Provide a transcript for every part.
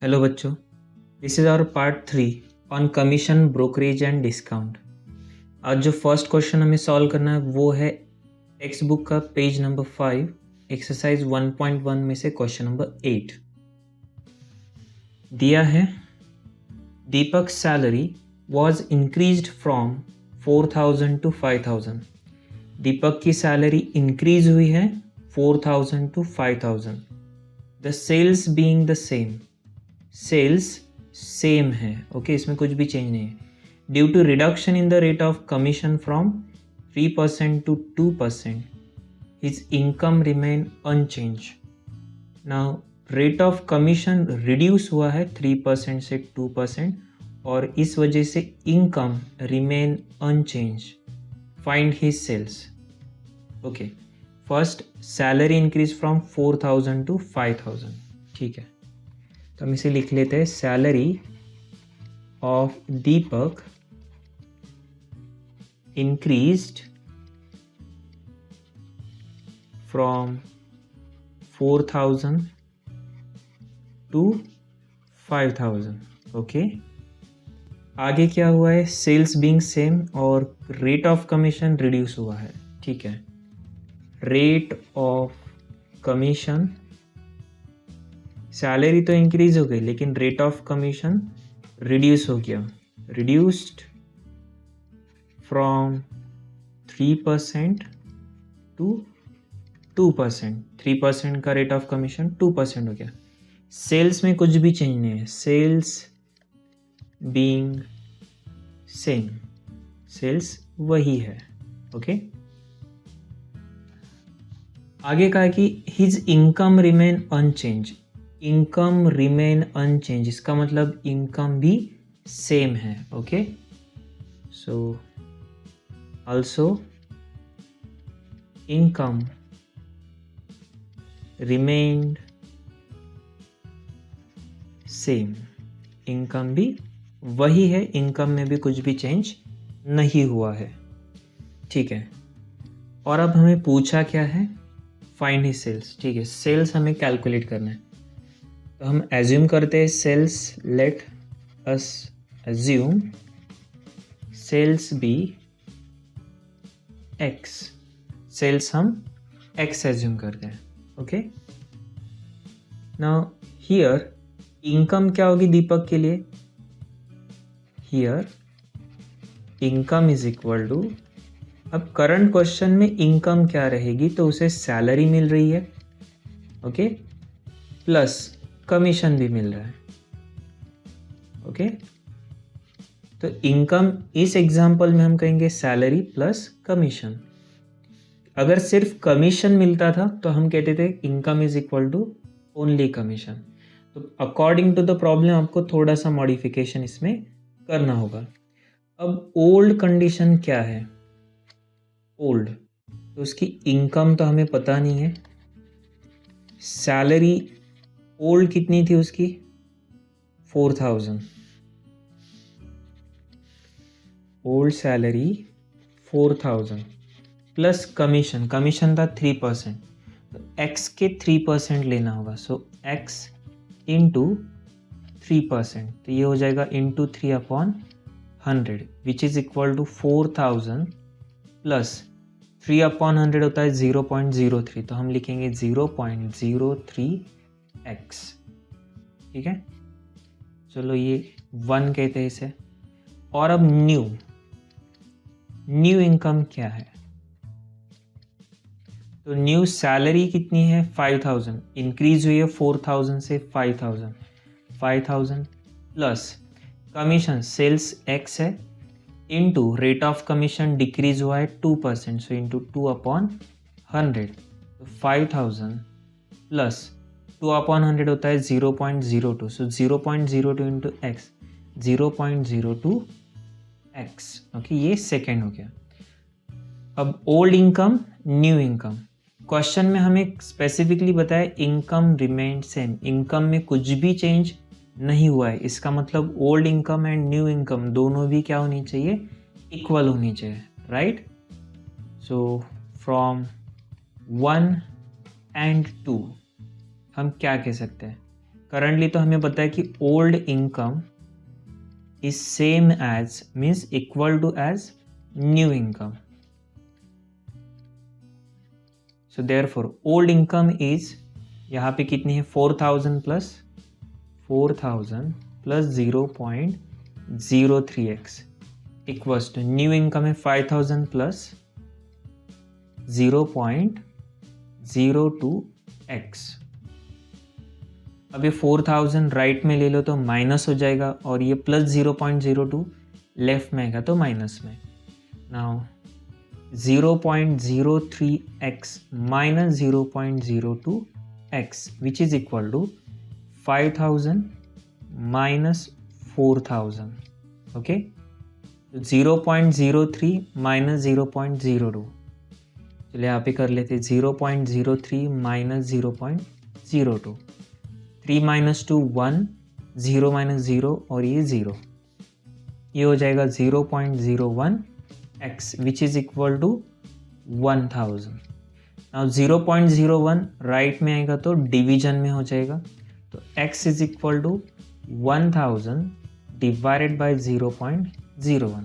Hello बच्चों, this is our part 3 on commission brokerage and discount. आज जो first question हमें सॉल्व करना है वो है टेक्स्ट बुक का पेज नंबर 5 एक्सरसाइज 1.1 में से क्वेश्चन नंबर 8 दिया है। Deepak salary was increased from 4,000 to 5,000। Deepak की सैलरी इंक्रीज हुई है 4,000 to 5,000। The sales being the same, sales same है, ओके, इसमें कुछ भी चेंज नहीं है। Due to reduction in the rate of commission from 3% to 2%, his income remain unchanged. Now rate of commission reduce हुआ है 3% से 2% और इस वजह से income remain unchange. Find his sales. Okay, first salary increase from 4,000 to 5,000, ठीक है, तो हम इसे लिख लेते हैं। Salary of Deepak increased from 4,000 to 5,000, okay. आगे क्या हुआ है? सेल्स बीइंग सेम और रेट ऑफ कमीशन रिड्यूस हुआ है, ठीक है। रेट ऑफ कमीशन, सैलरी तो इंक्रीज हो गई लेकिन रेट ऑफ कमीशन रिड्यूस हो गया। Reduced from 3% to 2%। 3% का रेट ऑफ कमीशन 2% हो गया। सेल्स में कुछ भी चेंज नहीं है, सेल्स बीइंग सेम, सेल्स वही है, ओके। आगे कहा कि his income remain unchange. Income remain unchange, इसका मतलब इनकम भी सेम है, okay. So also income remained same, income भी वही है, इनकम में भी कुछ भी चेंज नहीं हुआ है, ठीक है। और अब हमें पूछा क्या है? फाइंड हिज सेल्स, ठीक है। सेल्स हमें कैलकुलेट करना है, तो हम एज्यूम करते हैं sales. Let us assume sales be x. Sales हम एक्स एज्यूम करते हैं, ओके। नाउ हियर इनकम क्या होगी दीपक के लिए? Here income is equal to, अब करंट क्वेश्चन में इनकम क्या रहेगी? तो उसे सैलरी मिल रही है, ओके, प्लस कमीशन भी मिल रहा है, ओके। तो इनकम इस एग्जांपल में हम कहेंगे सैलरी प्लस कमीशन। अगर सिर्फ कमीशन मिलता था तो हम कहते थे income is equal to only commission. तो अकॉर्डिंग टू द प्रॉब्लम आपको थोड़ा सा मॉडिफिकेशन इसमें करना होगा। अब ओल्ड कंडीशन क्या है? ओल्ड, तो उसकी इनकम तो हमें पता नहीं है। सैलरी ओल्ड कितनी थी उसकी? 4,000। Old salary 4,000 plus commission, commission था 3%, तो एक्स के 3% लेना होगा। सो एक्स इंटू 3%, तो ये हो जाएगा into 3/100 which is equal to 4,000 plus 3/100 होता है 0.03, तो हम लिखेंगे 0.03x, ठीक है। चलो ये 1 कहते हैं इसे। और अब न्यू इनकम क्या है? तो न्यू सैलरी कितनी है? 5,000, इंक्रीज हुई है 4,000 से 5,000। 5,000 प्लस कमीशन, सेल्स एक्स है, into rate of commission decrease हुआ है 2%, सो इंटू 2/100। तो 5,000 प्लस 2/100 होता है 0.02, सो 0.02 इंटू एक्स, 0.02x, ओके। ये सेकेंड हो गया। अब old income, new income. Question में हमें स्पेसिफिकली बताया इनकम रिमेन सेम, इनकम में कुछ भी चेंज नहीं हुआ है। इसका मतलब old income and new income दोनों भी क्या होनी चाहिए? इक्वल होनी चाहिए, राइट। सो फ्रॉम 1 and 2 हम क्या कह सकते हैं? करंटली तो हमें पता है कि old income is same as means equal to as new income. So therefore old income is, यहाँ पे कितनी है 4000 plus 0.03x equals to new income है 5000 प्लस 0.02x. अब ये 4000 राइट में ले लो तो माइनस हो जाएगा और ये प्लस 0.02 लेफ्ट में आएगा तो माइनस में. Now 0.03x minus 0.02x which is equal to 5000 minus 4000. okay, 0.03 minus 0.02. चलिए यहाँ पे कर लेते 0.03 minus 0.02. 3 minus 2 1, 0 minus 0 और ये 0, ये हो जाएगा 0.01x which is equal to 1000. Now 0.01 right में आएगा तो डिवीजन में हो जाएगा, तो x is equal to 1000 divided by 0.01.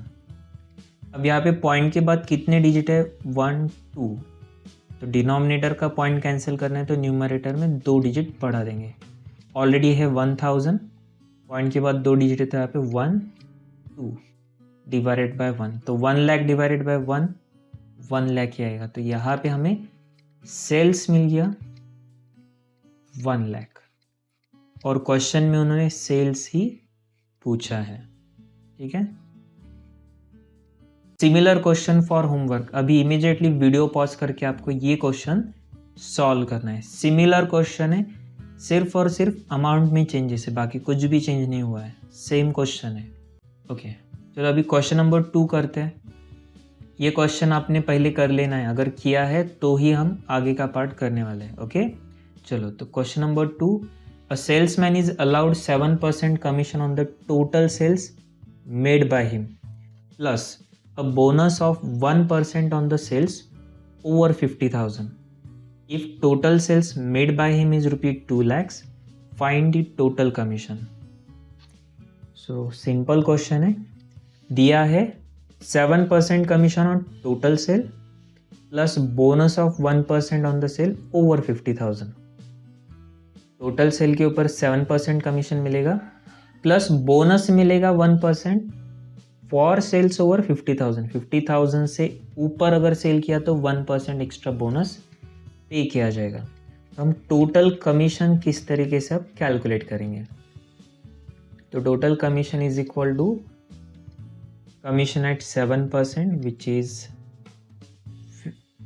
अब यहाँ पे पॉइंट के बाद कितने डिजिट है 1 2, तो डिनोमिनेटर का पॉइंट कैंसिल करना है तो न्यूमरेटर में 2 डिजिट बढ़ा देंगे. ऑलरेडी है 1000, पॉइंट के बाद 2 डिजिट है तो यहाँ पे 1 2 डिवाइडेड बाय 1, तो 1 लाख डिवाइडेड बाय 1 लाख ही आएगा. तो यहाँ पे हमें सेल्स मिल गया 1 लाख और क्वेश्चन में उन्होंने सेल्स ही पूछा है. ठीक है. Similar question for homework. अभी इमीडिएटली वीडियो पॉज करके आपको ये क्वेश्चन सॉल्व करना है. सिमिलर क्वेश्चन है, सिर्फ और सिर्फ अमाउंट में चेंजेस है, बाकी कुछ भी चेंज नहीं हुआ है, सेम क्वेश्चन है. ओके चलो अभी क्वेश्चन नंबर 2 करते हैं. ये क्वेश्चन आपने पहले कर लेना है, अगर किया है तो ही हम आगे का पार्ट करने वाले हैं. ओके चलो, तो question number 2, a salesman is allowed 7% commission on the total sales made by him plus a bonus of 1% on the sales over 50,000. If total sales made by him is rupees 2 lakhs, find the total commission. So simple question है, दिया है 7% commission on total sale plus bonus of 1% on the sale over 50,000. Total sale के ऊपर 7% commission मिलेगा plus bonus मिलेगा 1% for sales over 50,000. 50,000 से ऊपर अगर सेल किया तो 1% एक्स्ट्रा बोनस पे किया जाएगा. तो हम टोटल कमीशन किस तरीके से अब कैलकुलेट करेंगे, तो total commission is equal to commission at 7% which is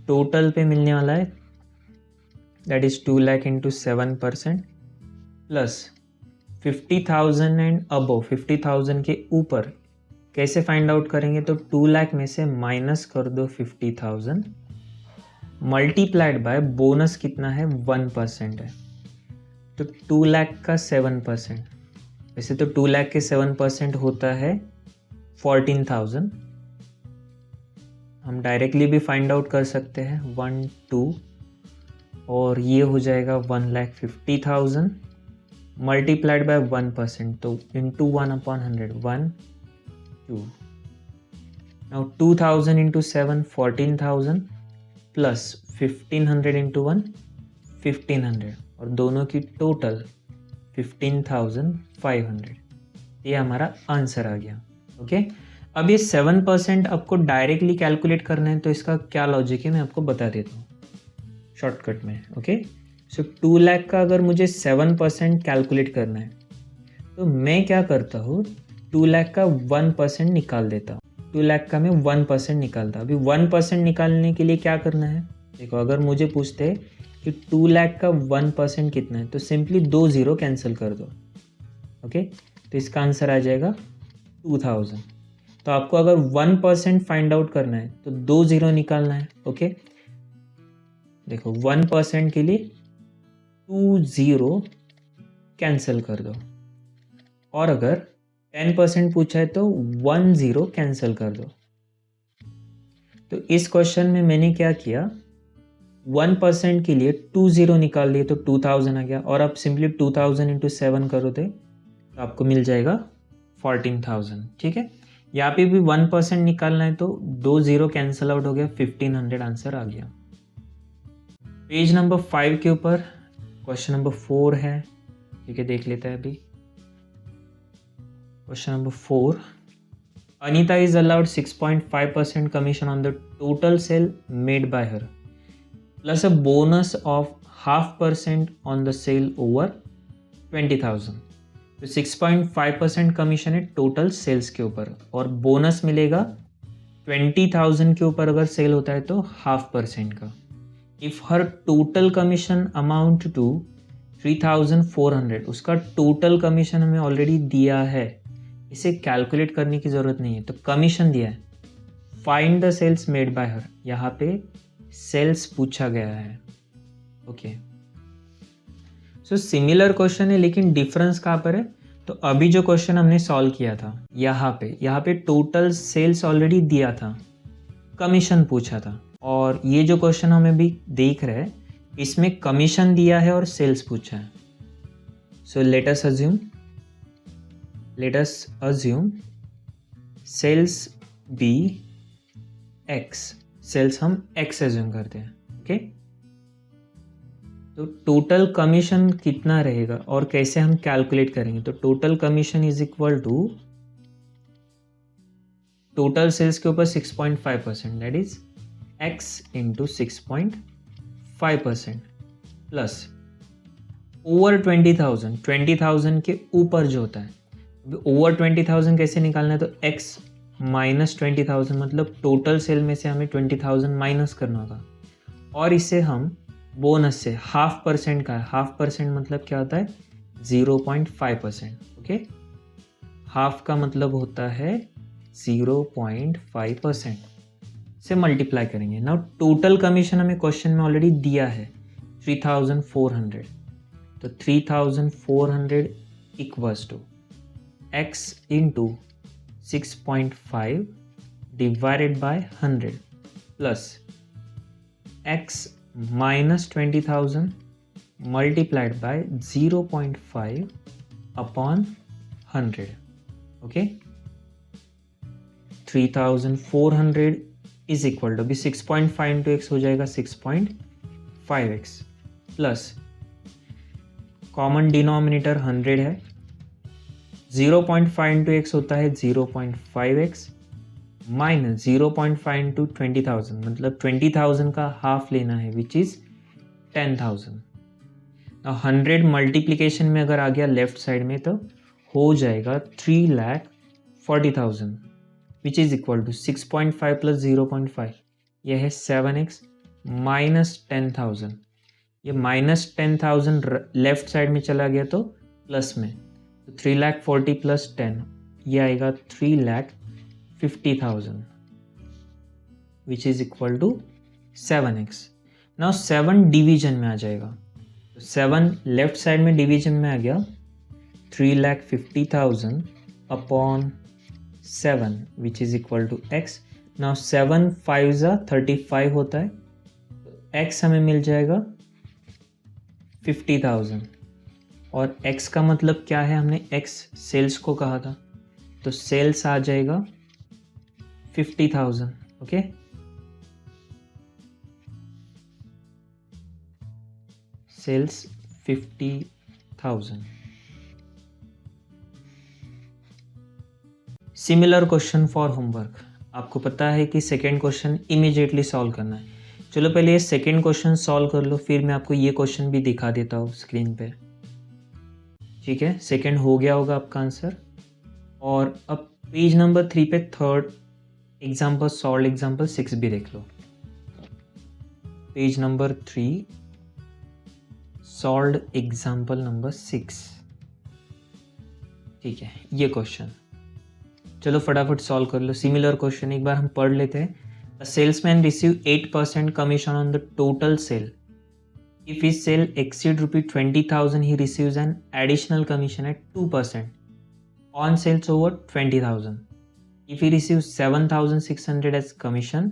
total पे मिलने वाला है that is 2 lakh into 7% plus 50,000 and above 50,000 के ऊपर कैसे फाइंड आउट करेंगे, तो 2 लाख में से माइनस कर दो 50,000 मल्टीप्लाइड बाय बोनस कितना है 1% है, तो 2 लाख का 7%, वैसे तो 2 लाख के 7% होता है 14,000. हम डायरेक्टली भी फाइंड आउट कर सकते हैं 1 2 और ये हो जाएगा 1,50,000 मल्टीप्लाइड बाय 1%, तो into 1/100 1 2. Now 2000 into 7 14,000 plus 1500 into 1 1500 और दोनों की टोटल 15,500. ये हमारा आंसर आ गया. ओके अब ये 7% आपको डायरेक्टली कैलकुलेट करना है, तो इसका क्या लॉजिक है मैं आपको बता देता हूँ शॉर्टकट में. ओके सो 2 लाख का अगर मुझे 7% कैलकुलेट करना है तो मैं क्या करता हूँ, 2 लाख का 1% निकाल देता हूँ. 2 लाख का मैं 1% निकालता. अभी 1% निकालने के लिए क्या करना है, देखो अगर मुझे पूछते हैं कि 2 लाख का 1% कितना है, तो सिंपली 2 0 कैंसिल कर दो. ओके तो इसका आंसर आ जाएगा 2000. तो आपको अगर 1% फाइंड आउट करना है तो 2 0 निकालना है. ओके देखो 1% के लिए 2 0 कैंसिल कर दो और अगर 10% पूछा है तो 1 0 कैंसिल कर दो. तो इस क्वेश्चन में मैंने क्या किया, 1% के लिए 20 निकाल लिए तो 2000 आ गया, और आप सिंपली 2000 इंटू 7 करो तो आपको मिल जाएगा 14,000। ठीक है, यहाँ पे भी 1% निकालना है तो 2 0 कैंसिल आउट हो गया, 1500 आंसर आ गया। पेज नंबर 5 के ऊपर क्वेश्चन नंबर 4 है। ठीक है, देख लेते हैं अभी। Question number 4, Anita is allowed 6.5% commission on the total sale made by her, plus a bonus of 0.5% on the sale over 20,000। तो 6.5% कमीशन है टोटल सेल्स के ऊपर, और बोनस मिलेगा 20,000 के ऊपर अगर सेल होता है तो 0.5% का। If her total commission amount to 3,400, उसका टोटल कमीशन हमें ऑलरेडी दिया है, इसे कैलकुलेट करने की ज़रूरत नहीं है। तो कमीशन दिया है, find the sales made by her, यहाँ पे सेल्स पूछा गया है। ओके, सो सिमिलर क्वेश्चन है, लेकिन डिफरेंस कहाँ पर है? तो अभी जो क्वेश्चन हमने सॉल्व किया था यहाँ पे टोटल सेल्स ऑलरेडी दिया था, कमीशन पूछा था, और ये जो क्वेश्चन हमें भी देख रहे हैं इसमें कमीशन दिया है और सेल्स पूछा है। So let us assume sales be x, sales हम एक्स एज्यूम करते हैं। ओके, तो टोटल कमीशन कितना रहेगा और कैसे हम कैलकुलेट करेंगे? तो total commission is equal to total sales के ऊपर 6.5%, that is x into 6.5% plus over 20,000 के ऊपर जो होता है। ओवर 20,000 कैसे निकालना है? तो x माइनस 20,000, मतलब टोटल सेल में से हमें 20,000 माइनस करना होगा, और इसे हम बोनस से 0.5% का है। 0.5% मतलब क्या होता है? 0.5%। ओके, हाफ का मतलब होता है 0.5% से मल्टीप्लाई करेंगे। नाउ टोटल कमीशन हमें क्वेश्चन में ऑलरेडी दिया है 3,400, तो 3,400 equals to x into 6.5 divided by 100 plus x minus 20,000 multiplied by 0.5 upon 100। Okay, 3,400 is equal to, अभी 6.5 इंटू एक्स हो जाएगा 6.5x प्लस कॉमन डिनोमिनेटर 100 है, 0.5 इंटू एक्स होता है 0.5x माइनस 0.5 इंटू 20,000, मतलब 20,000 का हाफ लेना है विच इज़ 10,000। 100 मल्टीप्लीकेशन में अगर आ गया लेफ्ट साइड में तो हो जाएगा 3,40,000 which is equal to 6.5 plus 0.5, यह है 7x माइनस 10,000। ये माइनस 10,000 लेफ्ट साइड में चला गया तो प्लस में, तो 3,40,000 प्लस 10, ये आएगा 3,50,000 which is equal to 7x। Now 7 division में आ जाएगा, तो 7 लेफ्ट साइड में डिवीजन में आ गया 3,50,000 upon 7 which is equal to x। Now 7 5 35 होता है, तो x हमें मिल जाएगा 50,000, और x का मतलब क्या है? हमने x सेल्स को कहा था, तो सेल्स आ जाएगा 50,000। Okay, sales 50,000। Similar question for homework, आपको पता है कि सेकेंड क्वेश्चन इमीडिएटली सॉल्व करना है। चलो पहले ये सेकेंड क्वेश्चन सॉल्व कर लो, फिर मैं आपको ये क्वेश्चन भी दिखा देता हूँ स्क्रीन पे। ठीक है, सेकेंड हो गया होगा आपका आंसर। और अब पेज नंबर 3 पे थर्ड एग्जाम्पल सॉल्व एग्जाम्पल 6 भी देख लो। Page number 3 solve example number 6। ठीक है, ये क्वेश्चन चलो फटाफट सॉल्व कर लो। सिमिलर क्वेश्चन एक बार हम पढ़ लेते हैं। अ salesman receive 8% commission on the total sale. If his sale exceed ₹20,000, he receives an additional commission at 2% on sales over 20,000. If he receives 7,600 as commission,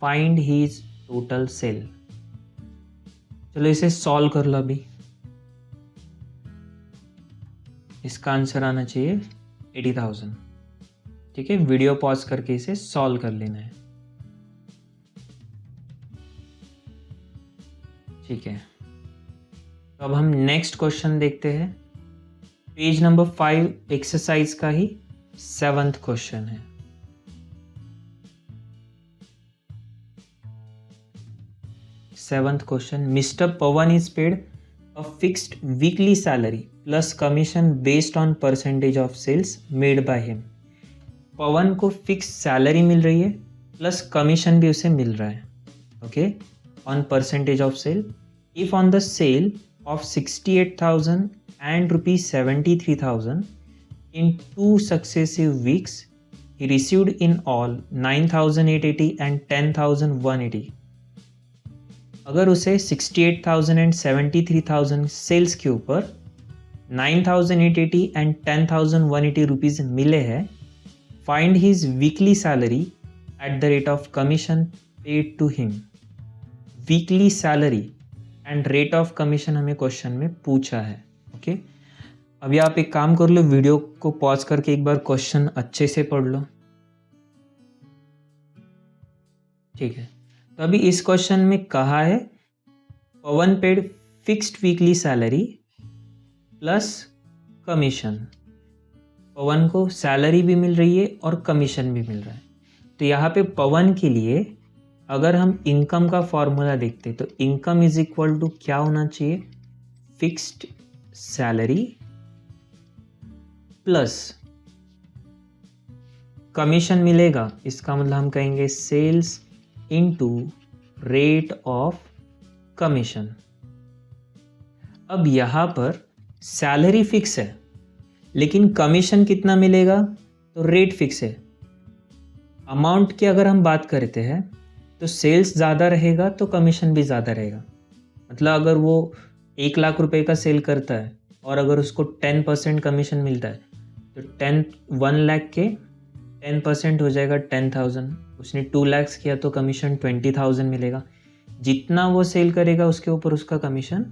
find his total sale. चलो इसे solve कर लो अभी। इसका आंसर आना चाहिए 80,000। ठीक है, video pause करके इसे सॉल्व कर लेना है। ठीक है, तो अब हम नेक्स्ट क्वेश्चन देखते हैं। पेज नंबर 5 एक्सरसाइज का ही 7th क्वेश्चन है। Seventh question, mister Pavan is paid a fixed weekly salary plus commission based on percentage of sales made by him. Pavan को फिक्स सैलरी मिल रही है प्लस कमीशन भी उसे मिल रहा है, okay, on percentage of sale. If on the sale of 68,000 and rupees 73,000 in 2 successive weeks, he received in all 9,880 and 10,180. अगर उसे 68,000 and 73,000 सेल्स के ऊपर 9,880 and 10,180 रुपीज़ मिले हैं, find his weekly salary at the rate of commission paid to him. Weekly salary and rate of commission हमें question में पूछा है, ओके। अभी आप एक काम कर लो, वीडियो को पॉज करके एक बार क्वेश्चन अच्छे से पढ़ लो। ठीक है, तो अभी इस क्वेश्चन में कहा है Pavan paid fixed weekly salary plus commission. Pavan को सैलरी भी मिल रही है और कमीशन भी मिल रहा है। तो यहाँ पे पवन के लिए अगर हम इनकम का फॉर्मूला देखते तो इनकम इज इक्वल टू क्या होना चाहिए, फिक्स्ड सैलरी प्लस कमीशन मिलेगा, इसका मतलब हम कहेंगे sales into rate of commission. अब यहाँ पर सैलरी फिक्स है लेकिन कमीशन कितना मिलेगा, तो रेट फिक्स है। अमाउंट की अगर हम बात करते हैं तो सेल्स ज़्यादा रहेगा तो कमीशन भी ज़्यादा रहेगा। मतलब अगर वो 1 लाख रुपए का सेल करता है और अगर उसको 10% कमीशन मिलता है तो 1 लाख के 10% हो जाएगा 10,000। उसने 2 लाख किया तो कमीशन 20,000 मिलेगा। जितना वो सेल करेगा उसके ऊपर उसका कमीशन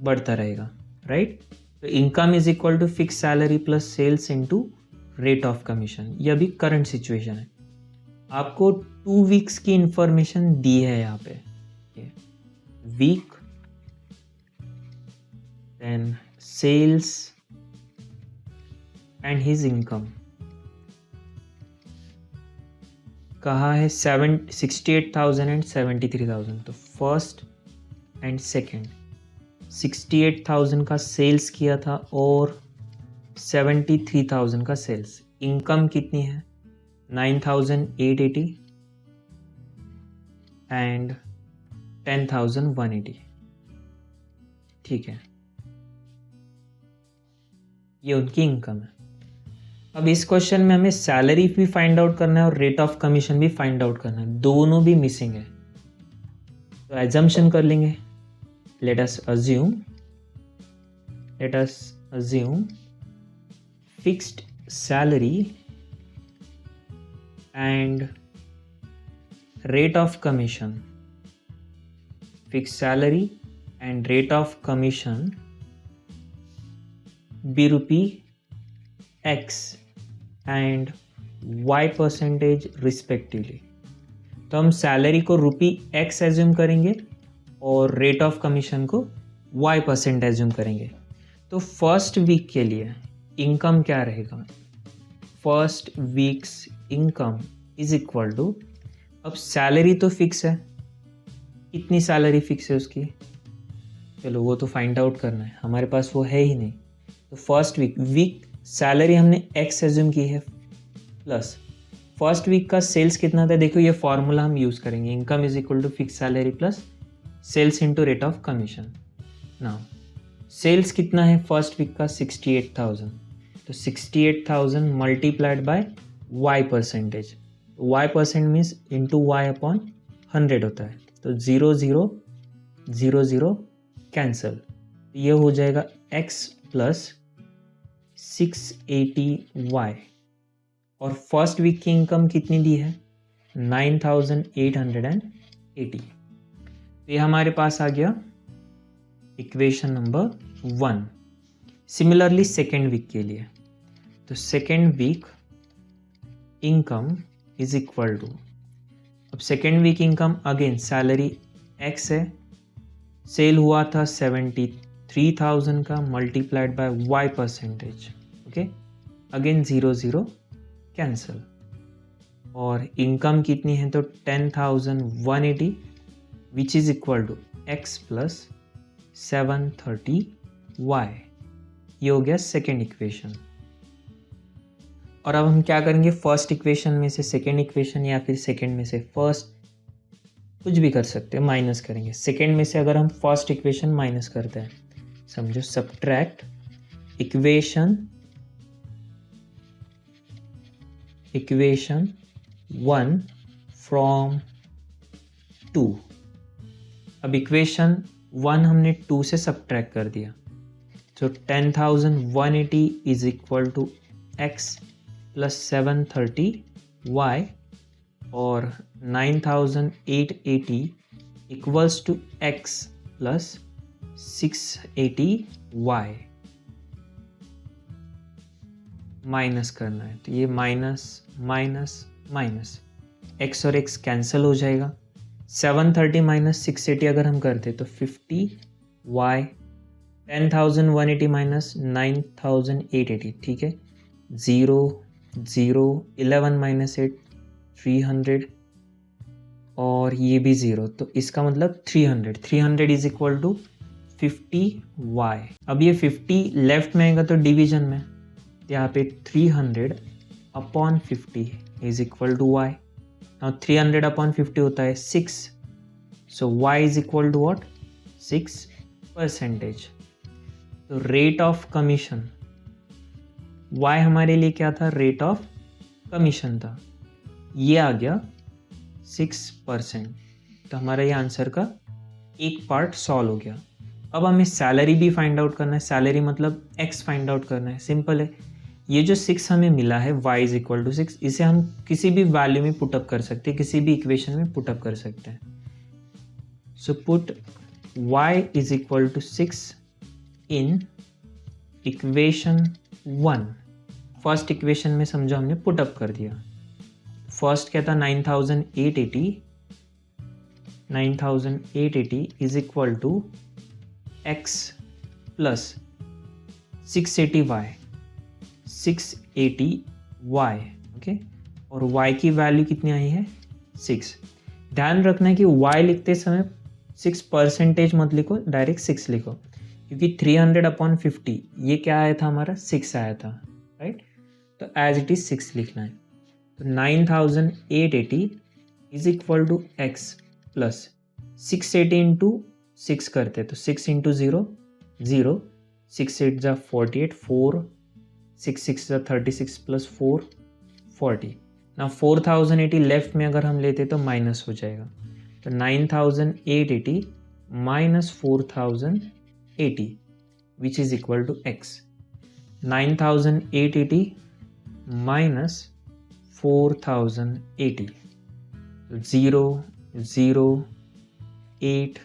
बढ़ता रहेगा, राइट। तो income is equal to fix salary plus sales into rate of commission. यह भी करंट सिचुएशन है। आपको 2 वीक्स की इंफॉर्मेशन दी है यहाँ पे, week then sales and his income. कहा है 68,000 एंड 73,000। तो फर्स्ट एंड सेकेंड 68,000 का सेल्स किया था और 73,000 का सेल्स। इनकम कितनी है, 9,880 एंड 10,180। ठीक है, ये उनकी इनकम है। अब इस क्वेश्चन में हमें सैलरी भी फाइंड आउट करना है और रेट ऑफ कमीशन भी फाइंड आउट करना है, दोनों भी मिसिंग है। तो एजम्पशन कर लेंगे, let us assume fixed salary and rate of commission. Fixed salary and rate of commission be rupee x and y percentage respectively. तो हम सैलरी को रुपी x एज्यूम करेंगे और रेट ऑफ कमीशन को y% एज्यूम करेंगे। तो फर्स्ट वीक के लिए इनकम क्या रहेगा, first weeks income is equal to, अब सैलरी तो फिक्स है, कितनी सैलरी फिक्स है उसकी, चलो वो तो फाइंड आउट करना है, हमारे पास वो है ही नहीं। तो फर्स्ट वीक सैलरी हमने x एज्यूम की है प्लस फर्स्ट वीक का सेल्स कितना था, देखो ये फॉर्मूला हम यूज़ करेंगे, income is equal to fix salary plus sales into rate of commission. Now sales कितना है फर्स्ट वीक का, 68,000। तो 68,000 multiplied by y%। y% means into y upon 100 होता है। तो 0 0 0 0 कैंसल, ये हो जाएगा x प्लस 680y। और फर्स्ट वीक की इनकम कितनी दी है, 9,880। तो ये हमारे पास आ गया equation number 1। Similarly second week के लिए, तो second week income is equal to, अब second week income again salary X है, सेल हुआ था 73,000 का, multiplied by Y percentage, okay, again 0 0 cancel, और इनकम कितनी है तो 10,180 which is equal to x plus 730 Y. ये हो गया सेकेंड इक्वेशन। और अब हम क्या करेंगे, फर्स्ट इक्वेशन में से सेकेंड इक्वेशन या फिर सेकेंड में से फर्स्ट, कुछ भी कर सकते हैं, माइनस करेंगे। सेकेंड में से अगर हम फर्स्ट इक्वेशन माइनस करते हैं, समझो सब्ट्रैक्ट इक्वेशन 1 फ्रॉम 2। अब इक्वेशन 1 हमने 2 से सब्ट्रैक्ट कर दिया, तो 10,180 is equal to x plus 730 y, और 9,880 equals to x plus 680 y. Minus करना है, तो ये माइनस माइनस माइनस, एक्स और एक्स कैंसिल हो जाएगा। 730 माइनस 680 अगर हम करते तो 50 वाई, 10,180 माइनस 9,880, ठीक है, 0 0, 11 माइनस 8 300, और ये भी 0, तो इसका मतलब 300 इज इक्वल टू 50 वाई। अब ये 50 लेफ्ट में आएगा तो डिवीजन में, यहाँ पे 300 upon 50 is equal to Y. Now 300 upon 50 होता है 6, so Y is equal to what, 6%। तो रेट ऑफ कमीशन, वाई हमारे लिए क्या था, रेट ऑफ कमीशन था, ये आ गया 6%। तो हमारा ये आंसर का एक पार्ट सॉल्व हो गया। अब हमें सैलरी भी फाइंड आउट करना है, सैलरी मतलब एक्स फाइंड आउट करना है, सिंपल है। ये जो 6 हमें मिला है y इज इक्वल टू 6, इसे हम किसी भी वैल्यू में पुटअप कर सकते हैं, किसी भी इक्वेशन में पुटअप कर सकते हैं। So put y is equal to 6 in equation 1। First equation में समझो हमने पुटअप कर दिया। फर्स्ट क्या था, 9,880 is equal to x plus 680y, 680y, okay, और y की वैल्यू कितनी आई है 6। ध्यान रखना है कि y लिखते समय 6% मत लिखो, डायरेक्ट 6 लिखो, क्योंकि 300 अपॉन 50 ये क्या आया था हमारा 6 आया था, राइट, तो एज इट इज 6 लिखना है। तो 9,880 is equal to x plus 680 into 6 करते, तो 6 इंटू 0 0, 6 8 जा 48, 4 6 6 जा 36 प्लस 4 40। ना 4,080 लेफ्ट में अगर हम लेते तो माइनस हो जाएगा, तो 9,880 minus 4,080 which is equal to x. 9,880 minus 4,080, 0 0 8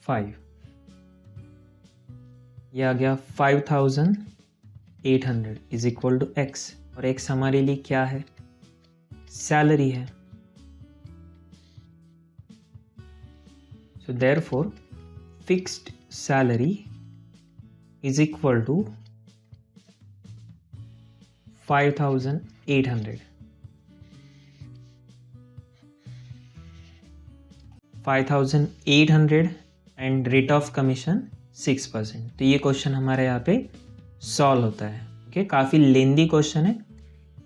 5, ये आ गया 5,800 इज इक्वल टू एक्स, और एक्स हमारे लिए क्या है, सैलरी है। So therefore fixed salary is equal to 5,800। 5,800 and rate of commission 6%। तो ये क्वेश्चन हमारे यहाँ पे सॉल्व होता है। ओके, काफ़ी लेंदी क्वेश्चन है।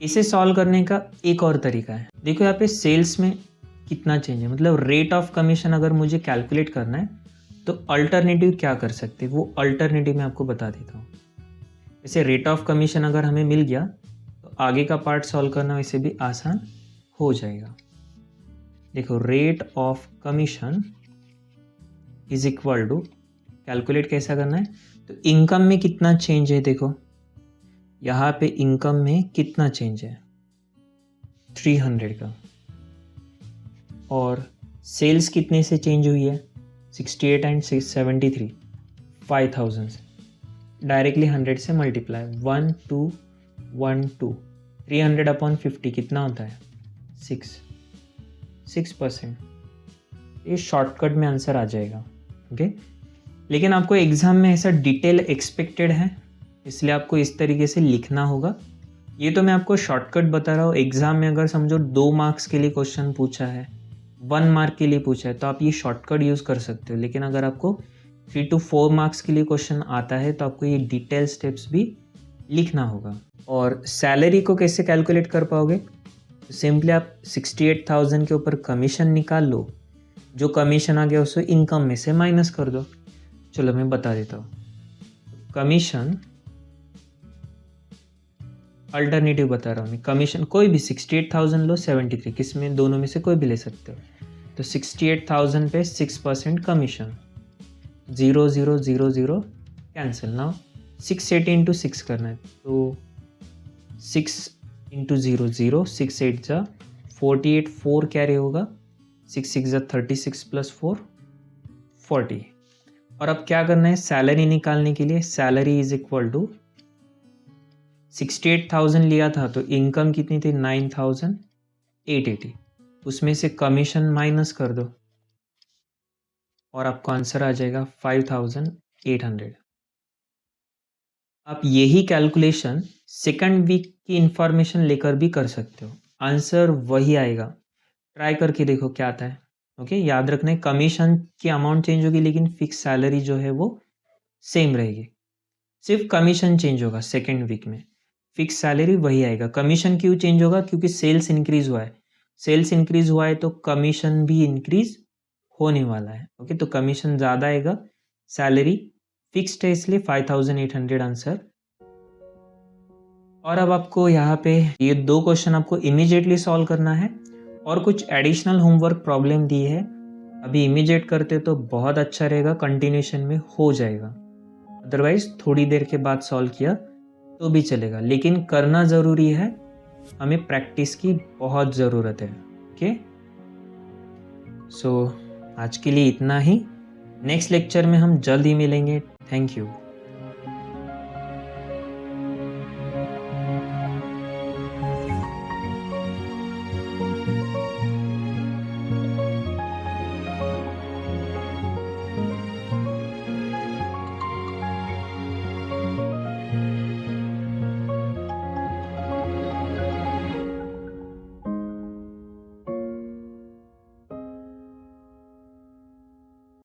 इसे सॉल्व करने का एक और तरीका है। देखो यहाँ पे सेल्स में कितना चेंज है, मतलब रेट ऑफ कमीशन अगर मुझे कैलकुलेट करना है तो अल्टरनेटिव क्या कर सकते हैं, वो अल्टरनेटिव मैं आपको बता देता हूँ। जैसे रेट ऑफ कमीशन अगर हमें मिल गया तो आगे का पार्ट सॉल्व करना वैसे भी आसान हो जाएगा। देखो rate of commission is equal to, calculate कैसा करना है, तो इनकम में कितना चेंज है, देखो यहाँ पे इनकम में कितना चेंज है 300 का, और सेल्स कितने से चेंज हुई है 68 एंड 73, 5000 से डायरेक्टली 100 से मल्टीप्लाई 1 2 1 2 300 अपॉन 50 कितना होता है 6%। ये शॉर्टकट में आंसर आ जाएगा। ओके, लेकिन आपको एग्ज़ाम में ऐसा डिटेल एक्सपेक्टेड है, इसलिए आपको इस तरीके से लिखना होगा। ये तो मैं आपको शॉर्टकट बता रहा हूँ। एग्ज़ाम में अगर समझो 2 मार्क्स के लिए क्वेश्चन पूछा है, 1 मार्क के लिए पूछा है, तो आप ये शॉर्टकट यूज़ कर सकते हो। लेकिन अगर आपको 3 to 4 मार्क्स के लिए क्वेश्चन आता है तो आपको ये डिटेल स्टेप्स भी लिखना होगा। और सैलरी को कैसे कैलकुलेट कर पाओगे? तो सिंपली आप 68,000 के ऊपर कमीशन निकाल लो, जो कमीशन आ गया उसको इनकम में से माइनस कर दो। चलो मैं बता देता हूँ। कमीशन अल्टरनेटिव बता रहा हूँ मैं। कमीशन कोई भी 68,000 लो 73, किस में दोनों में से कोई भी ले सकते हो। तो 68,000 पे 6% कमीशन, 0 0 0 0 कैंसिल। नाउ 680 इंटू 6 करना है, तो 6 इंटू 0 0, 6 8 जा 48, 4 कैरी होगा, 6 6 जा 36 प्लस 4 40। और अब क्या करना है सैलरी निकालने के लिए? सैलरी इज इक्वल टू 68,000 लिया था तो इनकम कितनी थी 9,880, उसमें से कमीशन माइनस कर दो और आपको आंसर आ जाएगा 5,800। आप यही कैलकुलेशन सेकंड वीक की इंफॉर्मेशन लेकर भी कर सकते हो, आंसर वही आएगा। ट्राई करके देखो क्या आता है। ओके, याद रखना है कमीशन की अमाउंट चेंज होगी लेकिन फिक्स सैलरी जो है वो सेम रहेगी। सिर्फ कमीशन चेंज होगा सेकेंड वीक में, फिक्स सैलरी वही आएगा। कमीशन क्यों चेंज होगा? क्योंकि सेल्स इंक्रीज हुआ है। सेल्स इंक्रीज हुआ है तो कमीशन भी इंक्रीज होने वाला है। ओके, तो कमीशन ज़्यादा आएगा, सैलरी फिक्स्ड है, इसलिए 5,800 आंसर। और अब आपको यहाँ पे ये 2 क्वेश्चन आपको इमीडिएटली सॉल्व करना है और कुछ एडिशनल होमवर्क प्रॉब्लम दी है। अभी इमीडिएट करते तो बहुत अच्छा रहेगा, कंटिन्यूशन में हो जाएगा। अदरवाइज थोड़ी देर के बाद सॉल्व किया तो भी चलेगा, लेकिन करना ज़रूरी है। हमें प्रैक्टिस की बहुत ज़रूरत है। ओके, सो आज के लिए इतना ही। नेक्स्ट लेक्चर में हम जल्द ही मिलेंगे। Thank you.